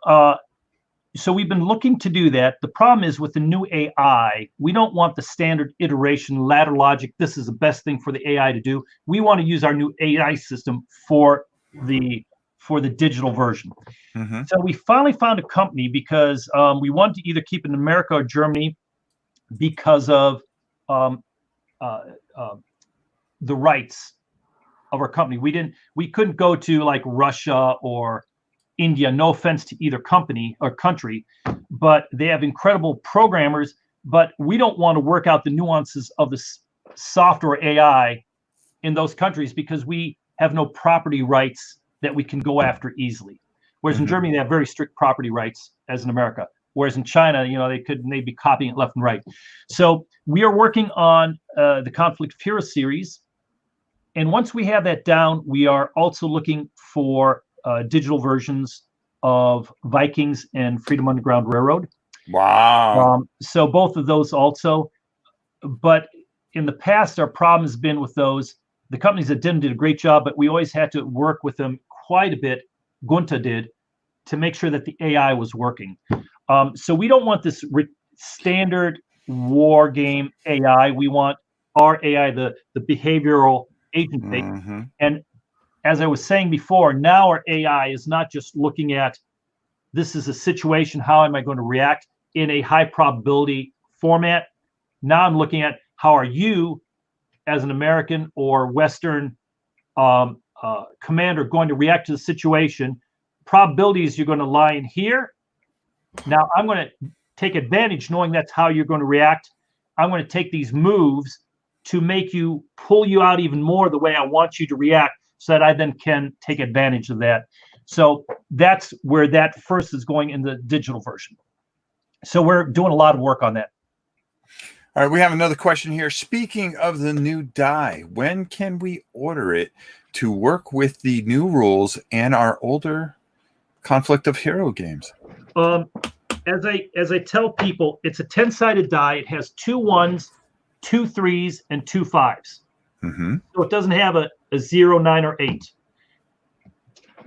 so we've been looking to do that. The problem is with the new AI, we don't want the standard iteration, ladder logic. This is the best thing for the AI to do. We want to use our new AI system for the digital version. So we finally found a company because we wanted to either keep it in America or Germany because of the rights of our company. We couldn't go to like Russia or India, no offense to either company or country, but they have incredible programmers, but we don't want to work out the nuances of the software AI in those countries because we have no property rights that we can go after easily. Whereas in Germany, they have very strict property rights as in America. Whereas in China, they'd be copying it left and right. So we are working on the Conflict of Heroes series. And once we have that down, we are also looking for digital versions of Vikings and Freedom Underground Railroad. Wow. So both of those also. But in the past, our problem has been with those. The companies that did a great job, but we always had to work with them quite a bit. Gunta did, to make sure that the AI was working. So we don't want this standard war game AI. We want our AI, the behavioral agent thing. And as I was saying before, now our AI is not just looking at this is a situation, how am I going to react in a high probability format. Now I'm looking at how are you, as an American or Western commander, going to react to the situation. Probabilities you're going to lie in here. Now I'm going to take advantage, knowing that's how you're going to react. I'm going to take these moves to make you pull you out even more the way I want you to react, so that I then can take advantage of that. So that's where that first is going in the digital version. So we're doing a lot of work on that. All right, we have another question here. Speaking of the new die, when can we order it to work with the new rules and our older Conflict of Hero games? As I tell people, it's a 10-sided die. It has 2 1s, 2 3s, and 2 5s. Mm-hmm. So it doesn't have a 0, 9, or 8.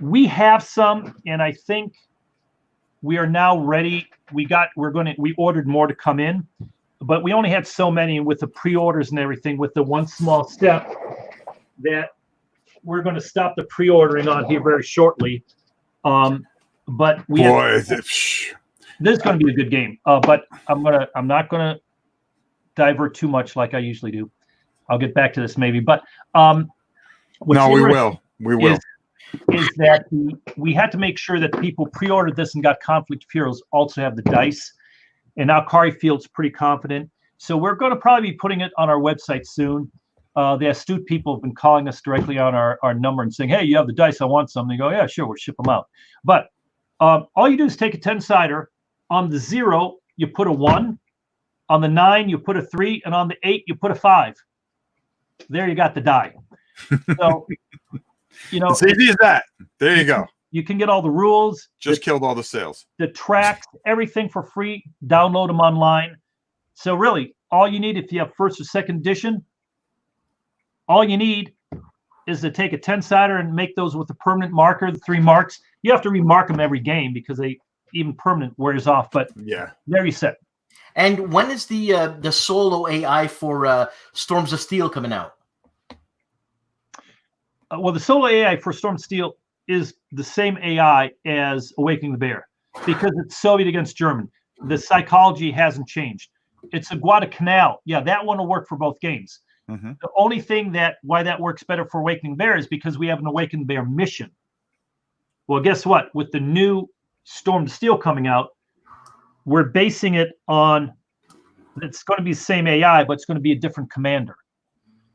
We have some, and I think we are now ready. We ordered more to come in, but we only had so many, and with the pre-orders and everything, with the one small step, that we're going to stop the pre-ordering on here very shortly. But this is going to be a good game. But I'm not gonna divert too much like I usually do. I'll get back to this maybe. But we will. Is that we had to make sure that people pre-ordered this and got Conflict of Heroes also have the dice. And now Kari feels pretty confident. So we're going to probably be putting it on our website soon. The astute people have been calling us directly on our number and saying, hey, you have the dice, I want some. They go, yeah, sure, we'll ship them out. But all you do is take a 10-sider. On the 0, you put a 1. On the 9, you put a 3. And on the 8, you put a 5. There you got the die. So, it's easy as that. There you go. You can get all the rules. Just killed all the sales. The tracks, everything for free. Download them online. So really, all you need, if you have first or second edition, all you need is to take a 10-sider and make those with a permanent marker, the 3 marks. You have to remark them every game because even permanent wears off. But yeah, there you set. And when is the solo AI for Storms of Steel coming out? Well, the solo AI for Storm of Steel is the same AI as Awakening the Bear because it's Soviet against German. The psychology hasn't changed. It's a Guadalcanal. Yeah, that one will work for both games. Mm-hmm. The only thing why that works better for Awakening Bear is because we have an Awakening Bear mission. Well, guess what? With the new Storm of Steel coming out, we're basing it on, it's going to be the same AI, but it's going to be a different commander.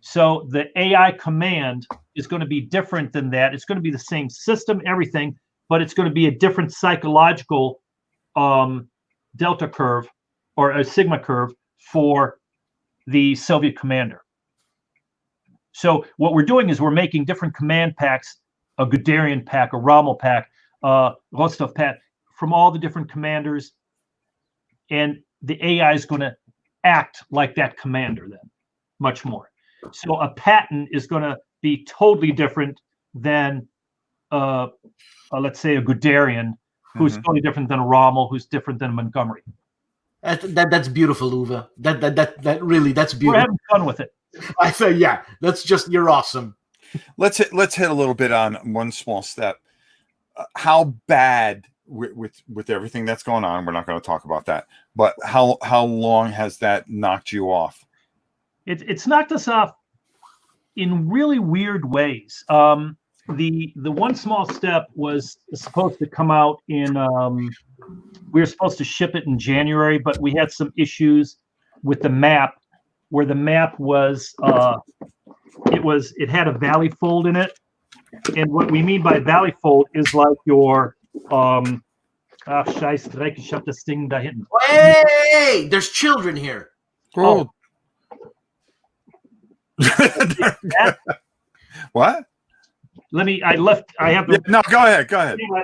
So the AI command is going to be different than that. It's going to be the same system, everything, but it's going to be a different psychological delta curve or a sigma curve for the Soviet commander. So what we're doing is we're making different command packs, a Guderian pack, a Rommel pack, Rostov pack, from all the different commanders. And the AI is going to act like that commander then, much more. So a Patton is going to be totally different than, let's say, a Guderian, who's totally different than a Rommel, who's different than Montgomery. That's beautiful, Uwe. That really, that's beautiful. We're having fun with it. I say, yeah, you're awesome. Let's hit a little bit on one small step. How bad with everything that's going on? We're not going to talk about that, but how long has that knocked you off? It's knocked us off in really weird ways. The one small step was supposed to come out in. We were supposed to ship it in January, but we had some issues with the map, where the map was it had a valley fold in it, and what we mean by valley fold is like your scheiß Dreck, ich hab das Ding da hinten. Hey, there's children here. Oh. What? I have the no, go ahead.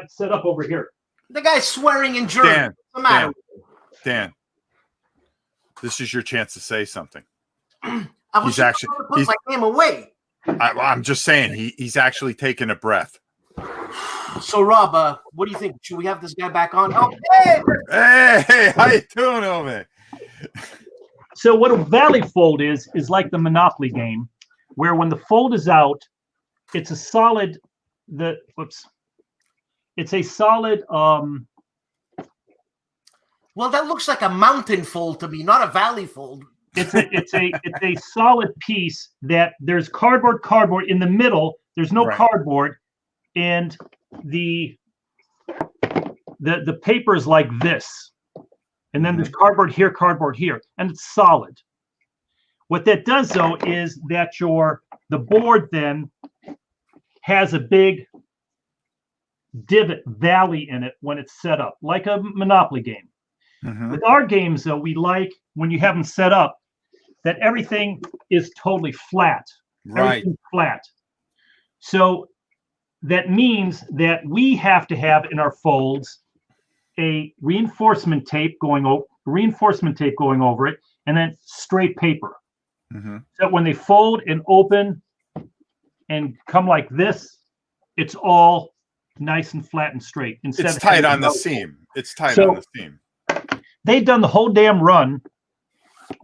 Set up over here. The guy's swearing in German. Dan, this is your chance to say something. I was put my game away. I'm just saying he's actually taking a breath. So Rob, what do you think? Should we have this guy back on? Oh, hey, how you doing, Ove? So what a valley fold is like the Monopoly game, where when the fold is out, it's a solid. It's a solid Well, that looks like a mountain fold to me, not a valley fold. It's a solid piece that there's cardboard in the middle. There's no cardboard, and the paper is like this, and then there's cardboard here, and it's solid. What that does though is that the board then has a big divot valley in it when it's set up, like a Monopoly game. With our games though, we like when you have them set up that everything is totally flat. Everything's flat. So that means that we have to have in our folds a reinforcement tape going over it, and then straight paper. So when they fold and open and come like this, it's all nice and flat and straight. It's tight on the seam. It's tight on the seam. They've done the whole damn run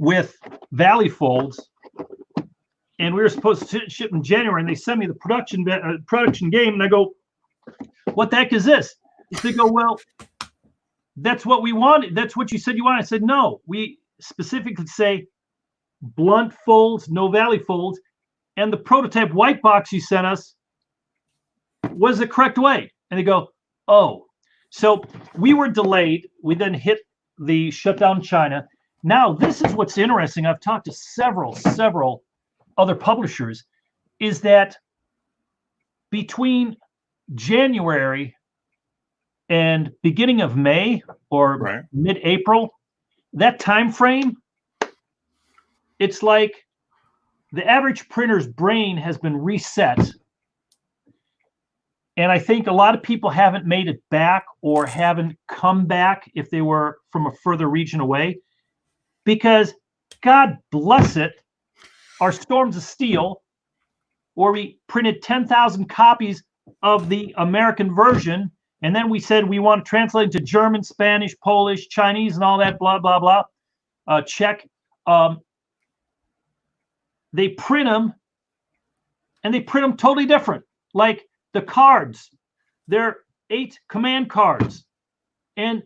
with valley folds, and we were supposed to ship in January, and they sent me the production game, and I go, "What the heck is this?" They go, "Well, that's what we wanted. That's what you said you wanted." I said, "No, we specifically say blunt folds, no valley folds, and the prototype white box you sent us was the correct way." And they go, "Oh." So we were delayed. We then hit the shutdown in China. Now, this is what's interesting. I've talked to several other publishers, is that between January and beginning of May or mid-April, that time frame, it's like the average printer's brain has been reset. And I think a lot of people haven't made it back or haven't come back if they were from a further region away, because God bless it, our Storms of Steel, where we printed 10,000 copies of the American version, and then we said we want to translate into German, Spanish, Polish, Chinese, and all that, blah, blah, blah, Czech. They print them, and they print them totally different. Like the cards, they're 8 command cards, and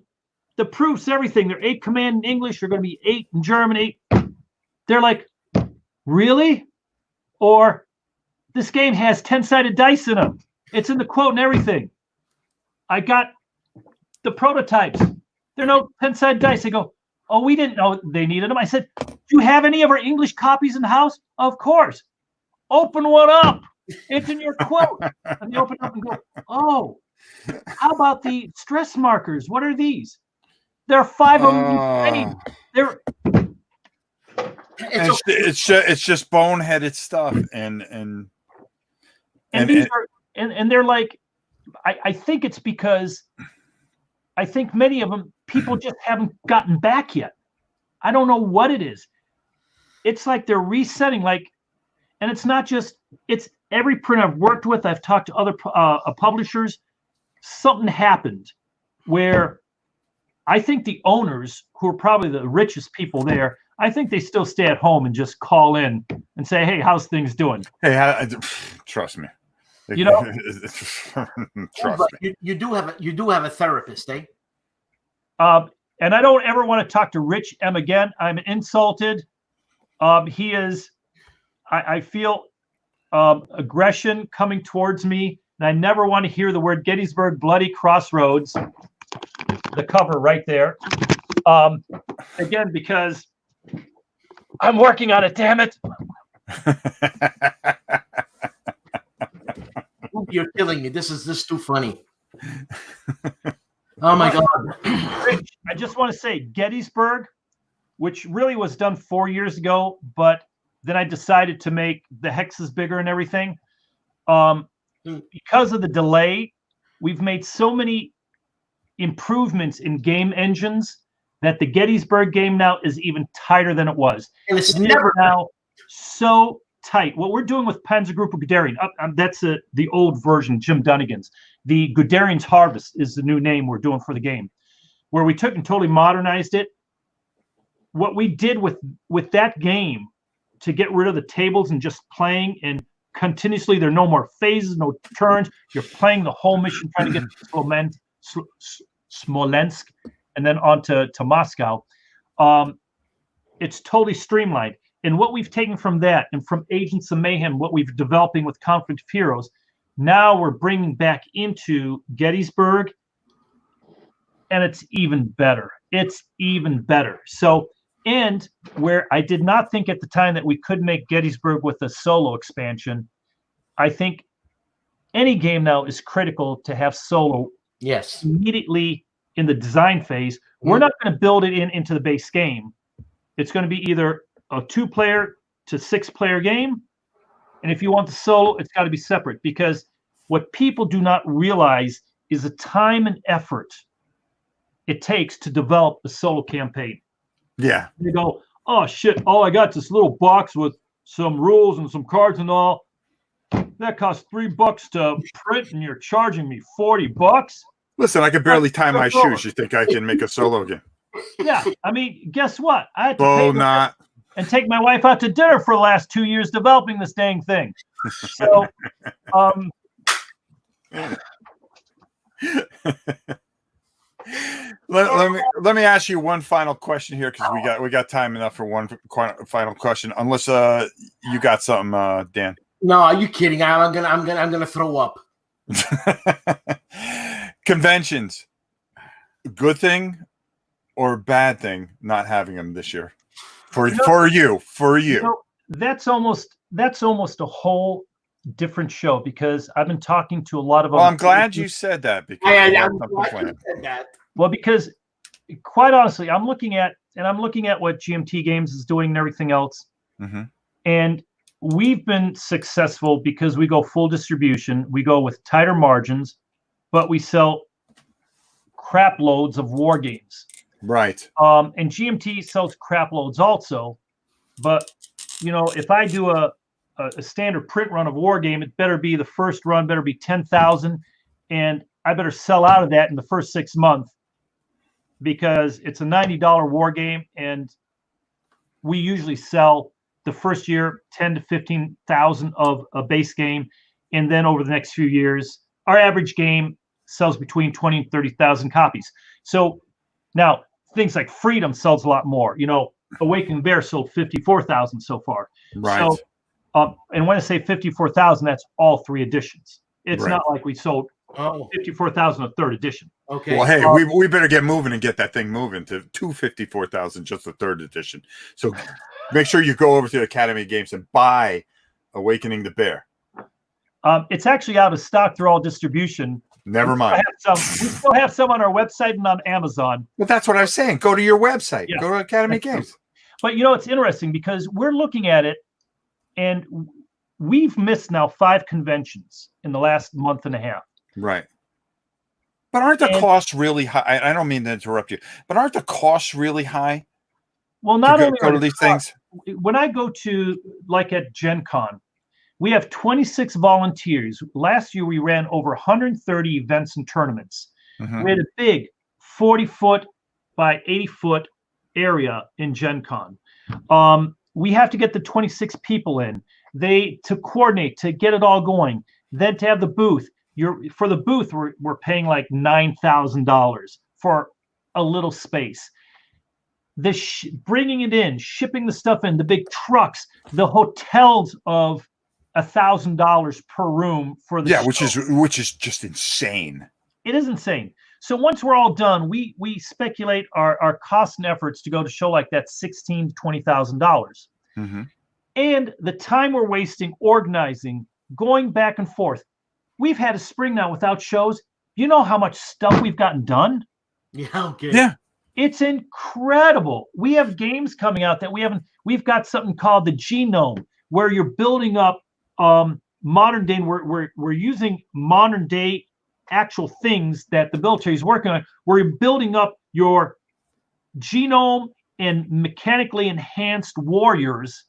the proofs, everything, they're 8 command in English, they're going to be 8 in German, 8. They're like, really? Or this game has 10-sided dice in them. It's in the quote and everything. I got the prototypes. They're no 10-sided dice. They go, "Oh, we didn't know they needed them." I said, "Do you have any of our English copies in the house?" "Of course." "Open one up. It's in your quote." And they open up and go, "Oh, how about the stress markers? What are these?" There are 5 of them. They're it's just boneheaded stuff, and they're like, I think it's because I think many of them people just haven't gotten back yet. I don't know what it is. It's like they're resetting, and it's not just, it's every print I've worked with. I've talked to other publishers. Something happened where I think the owners, who are probably the richest people there, I think they still stay at home and just call in and say, "Hey, how's things doing?" Hey, trust me. You know, trust me. You do have a therapist, eh? And I don't ever want to talk to Rich M again. I'm insulted. He is. I feel aggression coming towards me, and I never want to hear the word Gettysburg Bloody Crossroads. The cover right there. Again, because I'm working on it. Damn it. You're killing me. This is too funny. Oh my God. Rich, I just want to say Gettysburg, which really was done 4 years ago, but then I decided to make the hexes bigger and everything. Because of the delay, we've made so many improvements in game engines that the Gettysburg game now is even tighter than it was. And it's never now so tight. What we're doing with Panzergruppe Guderian, that's the old version, Jim Dunnigan's. The Guderian's Harvest is the new name we're doing for the game, where we took and totally modernized it. What we did with that game to get rid of the tables and just playing, and continuously, there are no more phases, no turns. You're playing the whole mission, trying to get to Smolensk. and then on to Moscow. It's totally streamlined. And what we've taken from that and from Agents of Mayhem, what we've developing with Conflict of Heroes, now we're bringing back into Gettysburg, and it's even better. It's even better. So, and where I did not think at the time that we could make Gettysburg with a solo expansion, I think any game now is critical to have solo immediately in the design phase. We're not going to build it into the base game. It's going to be either a 2-player to 6-player game, and if you want the solo, it's got to be separate, because what people do not realize is the time and effort it takes to develop a solo campaign. Yeah. They go, oh shit, all I got is this little box with some rules and some cards and all. That costs $3 to print, and you're charging me $40. Listen, I could barely tie my shoes. You think I can make a solo game? Yeah, I mean, guess what? I had to pay not and take my wife out to dinner for the last 2 years developing this dang thing. So, let me ask you one final question here, because we got time enough for one final question. Unless you got something, Dan. No, are you kidding? I'm gonna throw up. Conventions, good thing or bad thing not having them this year for you? You know, that's almost a whole different show, because I've been talking to a lot of. Well, I'm glad you said that, because I'm glad you said that. Well, because quite honestly, I'm looking at what GMT Games is doing and everything else, and we've been successful because we go full distribution. We go with tighter margins, but we sell crap loads of war games. Right. And GMT sells crap loads also. But, you know, if I do a standard print run of war game, it better be the first run, better be 10,000. And I better sell out of that in the first 6 months, because it's a $90 war game. And we usually sell the first year 10 to 15,000 of a base game, and then over the next few years, our average game sells between 20 and 30,000 copies. So now things like Freedom sells a lot more. You know, Awakening Bear sold 54,000 so far. Right. So, and when I say 54,000, that's all 3 editions. It's not like we sold 54,000 a 3rd edition. Okay. Well, hey, we better get moving and get that thing moving to 254,000 just the 3rd edition. So make sure you go over to Academy Games and buy Awakening the Bear. It's actually out of stock through all distribution. Never mind. We still have some on our website and on Amazon. Well, that's what I was saying. Go to your website. Yeah. Go to Academy Games. But, you know, it's interesting because we're looking at it, and we've missed now 5 conventions in the last month and a half. Right. But aren't the costs really high? I don't mean to interrupt you, but aren't the costs really high? Well, not only go to these things. When I go to, like at Gen Con, we have 26 volunteers. Last year, we ran over 130 events and tournaments. We had a big 40-foot by 80-foot area in Gen Con. We have to get the 26 people in. To coordinate, to get it all going. Then to have the booth. For the booth, we're paying like $9,000 for a little space. Bringing it in, shipping the stuff in, the big trucks, the hotels of $1,000 per room for the show. which is just insane. It is insane. So once we're all done, we speculate our costs and efforts to go to a show like that $16,000 to $20,000, and the time we're wasting organizing, going back and forth. We've had a spring now without shows. You know how much stuff we've gotten done? Yeah. Okay. Yeah. It's incredible. We have games coming out that we've got something called the Genome, where you're building up modern day, and we're using modern day actual things that the military is working on, where you're building up your genome and mechanically enhanced warriors.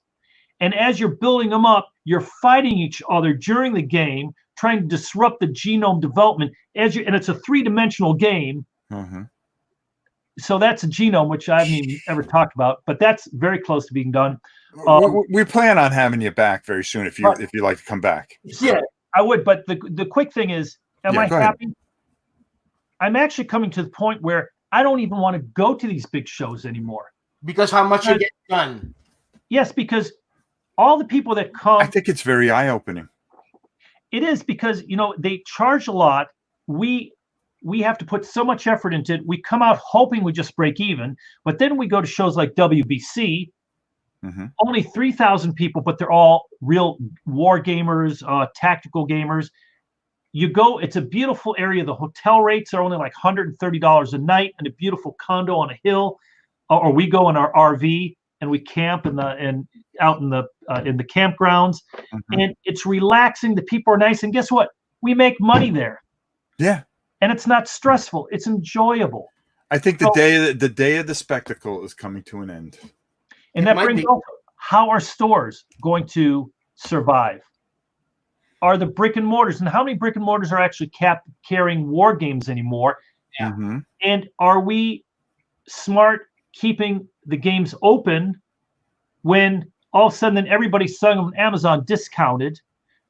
And as you're building them up, you're fighting each other during the game, trying to disrupt the genome development and it's a 3-dimensional game. So that's a genome, which I haven't even ever talked about, but that's very close to being done. We plan on having you back very soon if you'd like to come back. Yeah, I would. But the quick thing is, am I happy? I'm actually coming to the point where I don't even want to go to these big shows anymore. Because how much you get done. Yes, because all the people that come. I think it's very eye-opening. It is because, they charge a lot. We have to put so much effort into it. We come out hoping we just break even, but then we go to shows like WBC, only 3,000 people, but they're all real war gamers, tactical gamers. You go, it's a beautiful area. The hotel rates are only like $130 a night in a beautiful condo on a hill, or we go in our RV and we camp out in the campgrounds, and it's relaxing. The people are nice, and guess what? We make money there. Yeah, and it's not stressful. It's enjoyable. I think the day of the spectacle is coming to an end. And that brings up, how are stores going to survive? Are the brick and mortars, and how many brick and mortars are actually carrying war games anymore? Yeah. And are we smart keeping the games open when all of a sudden then everybody's selling them on Amazon discounted,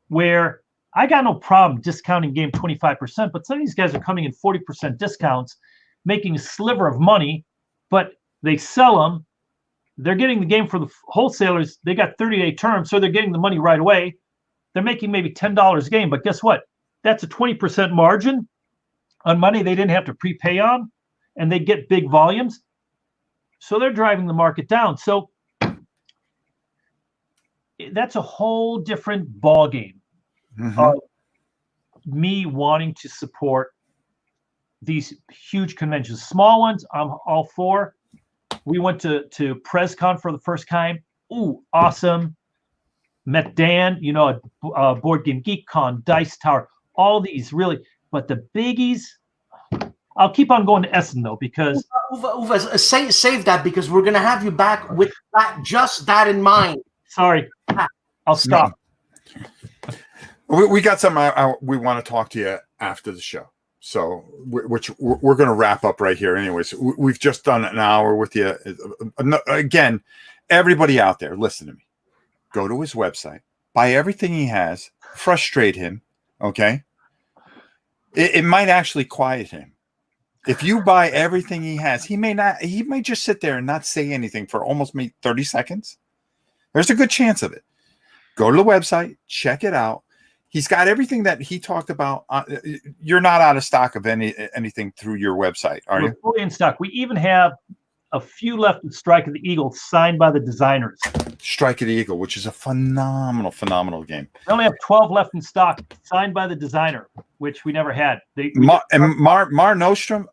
where I got no problem discounting game 25%, but some of these guys are coming in 40% discounts, making a sliver of money, but they sell them. They're getting the game for the wholesalers. They got 30-day terms, so they're getting the money right away. They're making maybe $10 a game, but guess what? That's a 20% margin on money they didn't have to prepay on, and they get big volumes. So they're driving the market down. So that's a whole different ball game of me wanting to support these huge conventions. Small ones, I'm all for. We went to PresCon for the first time. Ooh, awesome. Met Dan, Board Game Geek Con, Dice Tower, all these really. But the biggies, I'll keep on going to Essen though, because Uwe, save that, because we're gonna have you back with just that in mind. Sorry, I'll stop. We got something we want to talk to you after the show. So, which we're going to wrap up right here. Anyways, we've just done an hour with you. Again, everybody out there, listen to me. Go to his website, buy everything he has, frustrate him. Okay. It might actually quiet him. If you buy everything he has, he might just sit there and not say anything for almost maybe 30 seconds. There's a good chance of it. Go to the website, check it out. He's got everything that he talked about. You're not out of stock of anything through your website, are you? We're fully in stock. We even have a few left in Strike of the Eagle signed by the designers. Strike of the Eagle, which is a phenomenal game. We only have 12 left in stock, signed by the designer, which we never had. Mar Nostrum,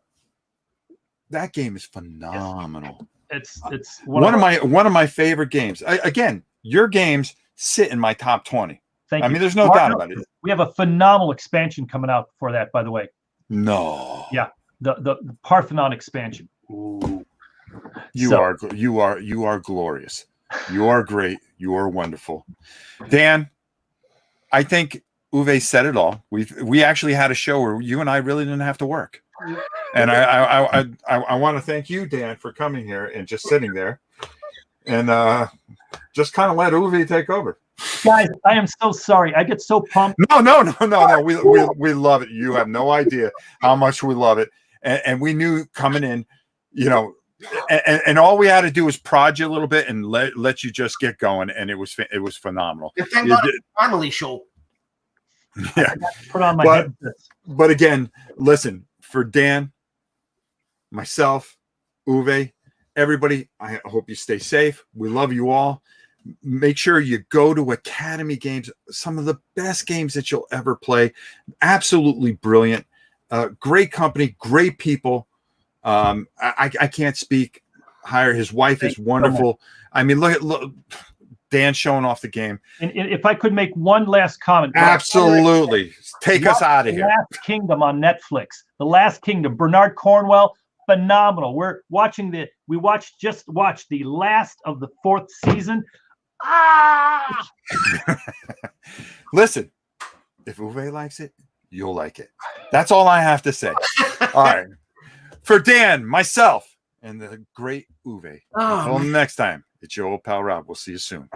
that game is phenomenal. It's one of my favorite games. Again, your games sit in my top 20. Thank you. I mean, there's no doubt about it. We have a phenomenal expansion coming out for that, by the way. No. Yeah, the Parthenon expansion. Ooh. You are glorious. You are great. You are wonderful. Dan, I think Uwe said it all. We actually had a show where you and I really didn't have to work. And I want to thank you, Dan, for coming here and just sitting there and just kind of let Uwe take over. Guys, I am so sorry. I get so pumped. No. We love it. You have no idea how much we love it. And we knew coming in, and all we had to do was prod you a little bit and let you just get going. And it was phenomenal. Thank God it's a family show. Yeah. Put on my headsets. But again, listen, for Dan, myself, Uwe, everybody, I hope you stay safe. We love you all. Make sure you go to Academy Games, some of the best games that you'll ever play. Absolutely brilliant. Great company, great people. I can't speak higher. His wife is wonderful. I mean, look, Dan showing off the game. And if I could make one last comment. Absolutely. Take us out of here. Last Kingdom on Netflix. The Last Kingdom. Bernard Cornwell. Phenomenal. We just watched the last of the 4th season. Listen, if Uwe likes it, you'll like it. That's all I have to say. All right. For Dan, myself, and the great Uwe. Until next time, it's your old pal Rob. We'll see you soon.